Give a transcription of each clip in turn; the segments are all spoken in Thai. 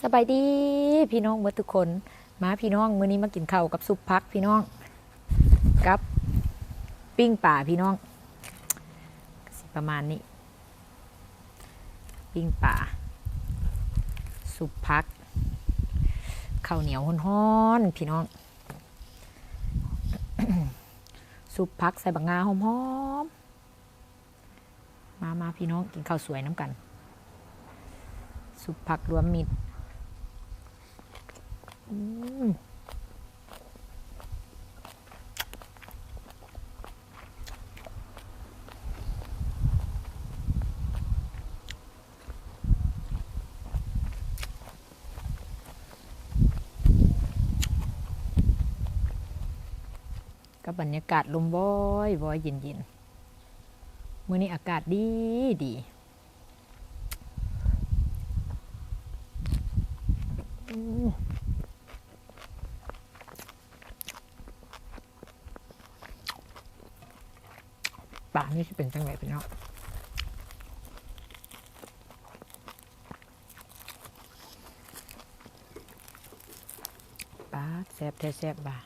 สบายดีพี่น้องเมื่อทุกคนมาพี่น้องมื้อนี้มากินข้าวกับซุปผักพี่น้องกับปิ้งป่าพี่น้องประมาณนี้ปิ้งป่าซุปผักข้าวเหนียวฮ้อนๆพี่น้องซุปผักใส่บักงาหอมๆมาพี่น้องกินข้าวสวยน้ำกันซุปผักรวมมิตรกับบรรยากาศลมบอยเย็นๆมื้อนี้อากาศดีป่านี่จะเป็นจังไรพี่น้องป่าแซ่บแท้แซ่บบ่า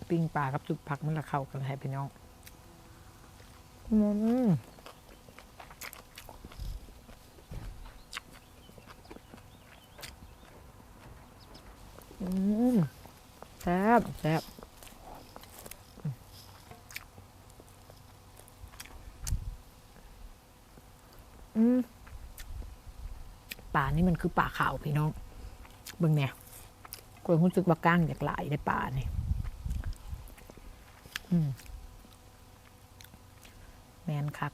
ปิ้งปลากับซุปผักมันละเข้ากันให้พี่น้องแซ่บป่านี่มันคือป่าขาวพี่น้องเบิ่งเนี่ยคนรู้สึกว่าก้างอยากหลายในป่านี่แมนคัก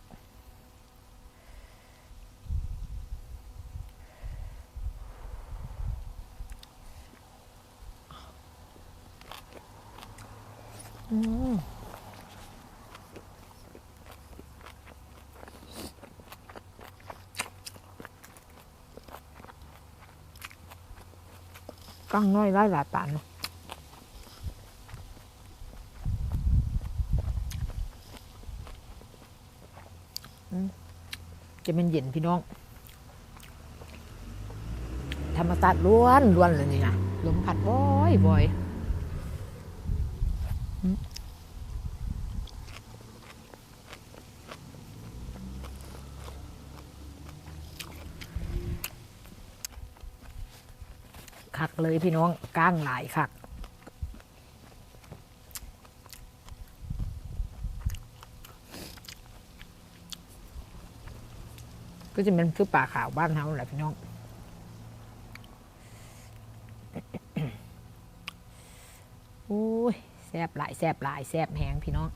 ก้างน้อยหลายป่าเนาะจะเป็นเย็นพี่น้องธรรมศาสตร์ล้วนเลยนี่นะลมพัดบ่อยคักเลยพี่น้องก้างหลายคักก็จะเป็นคือป่าขาวบ้านเฮาแหละพี่น้องโอ้ยแซ่บหลายแซ่บแหงพี่น้อง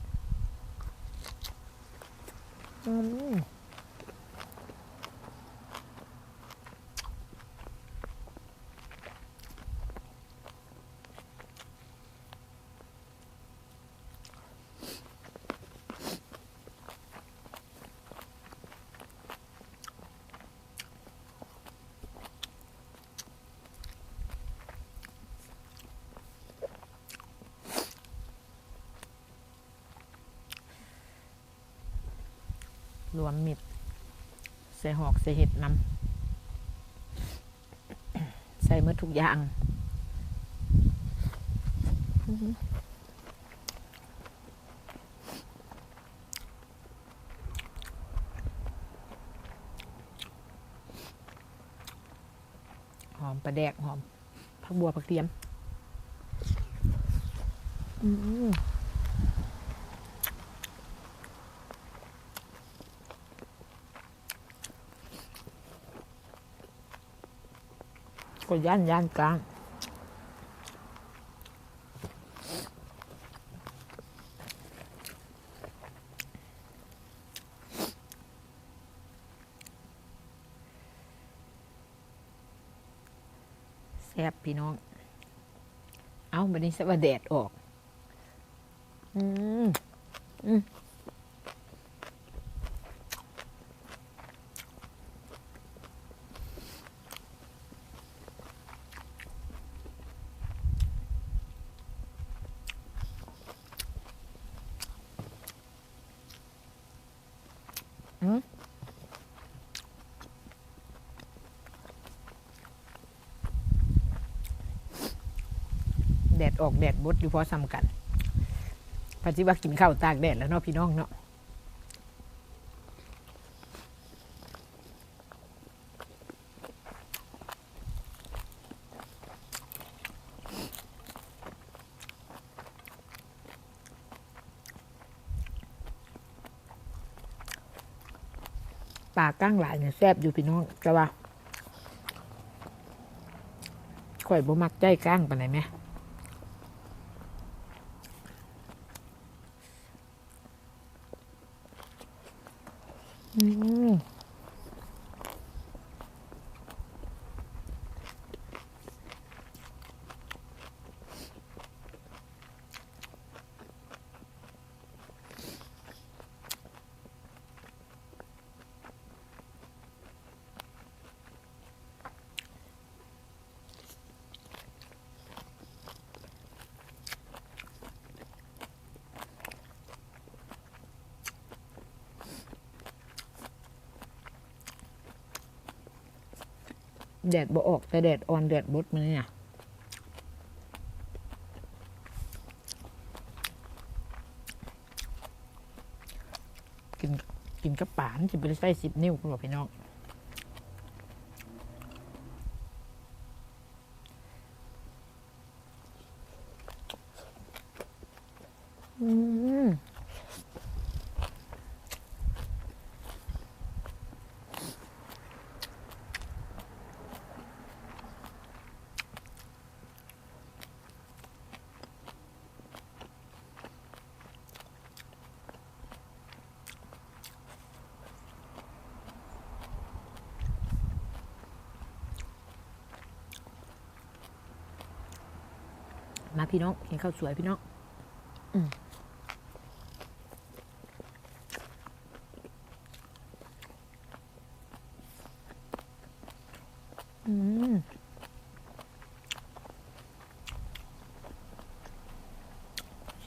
รวมมิตรใส่หอกใส่เห็ดน้ำใส่เมื่อทุกอย่างหอมปลาแดกหอมผักบัวผักเทียมก็ย่านกลางแซ่บพี่น้องเอาบัดนี้สวัสดีแดดออก แดดออกแดดบดอยู่พอซ้ำกันปัจจุบันกินข้าวตากแดดแล้วเนาะพี่น้องเนาะปลาก้างหลายเนี่ยแซ่บอยู่พี่น้องแต่ว่าข่อยบ่มักใจก้างปานไหนไหมแดดบ่ออกแต่แดดอ่อนแดดบดมันเนี่ยกินกับป่านจะไปใส่10 นิ้วคุณบอกพี่น้องมาพี่น้องกินข้าวสวยพี่น้อง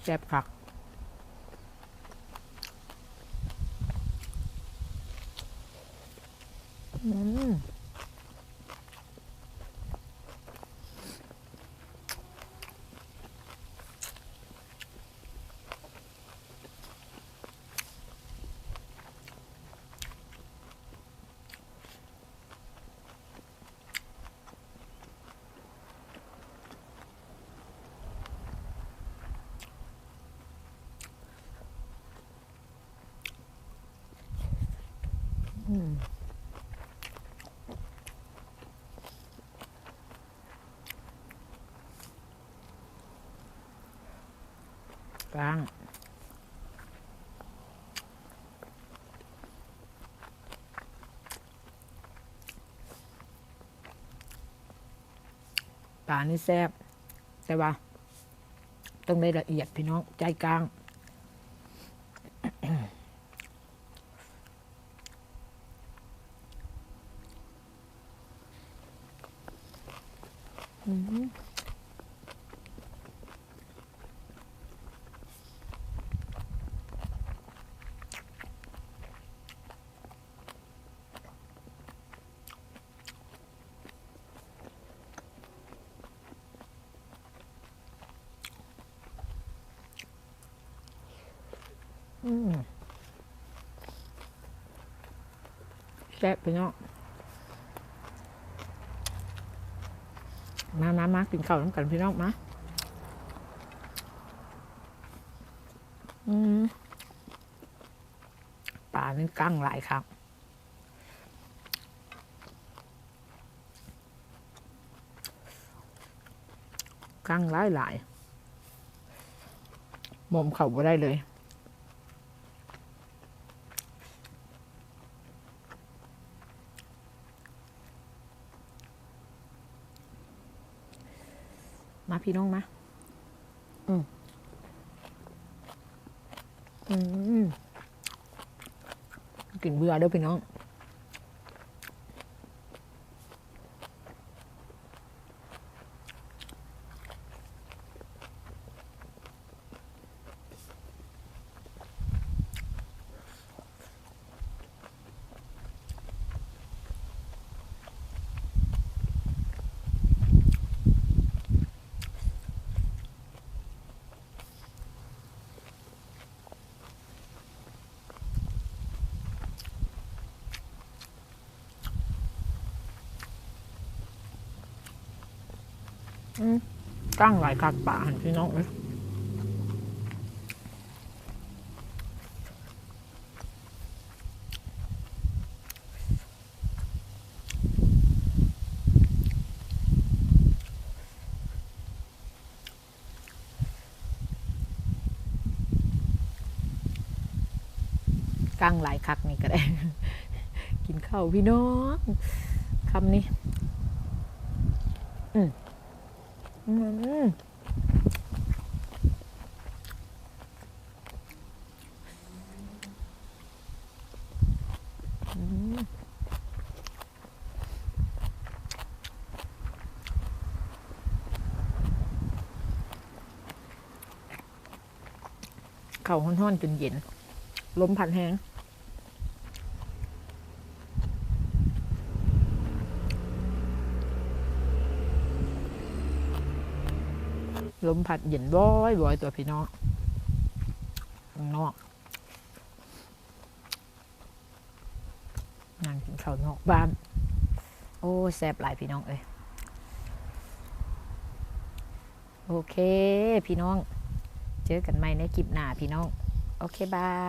แซ่บคักกลางปลานี่แซ่บแต่ว่าต้องได้ละเอียดพี่น้องใจกลางแซ่บพี่น้องมากินข้าวน้ำกันพี่น้องมาปลานี่กั้งหลายครับกั้งหลายหม่อมเข่าบ่ได้เลยมาพี่น้องมากินเบื่อเด้อพี่น้อง กั้งหลายคักป่าหันพี่น้องเลยกั้งหลายคักนี่ก็ได้ กินข้าวพี่น้องคำนี้อืมอืมข้าวห้อนๆจนเย็นลมพัดแห้งลมพัดเย็นบ่อยตัวพี่น้องข้างนอกนั่งกินข้าวนอกบ้านโอ้แซ่บหลายพี่น้องเอ้ยโอเคพี่น้องเจอกันใหม่ในคลิปหน้าพี่น้องโอเคบาย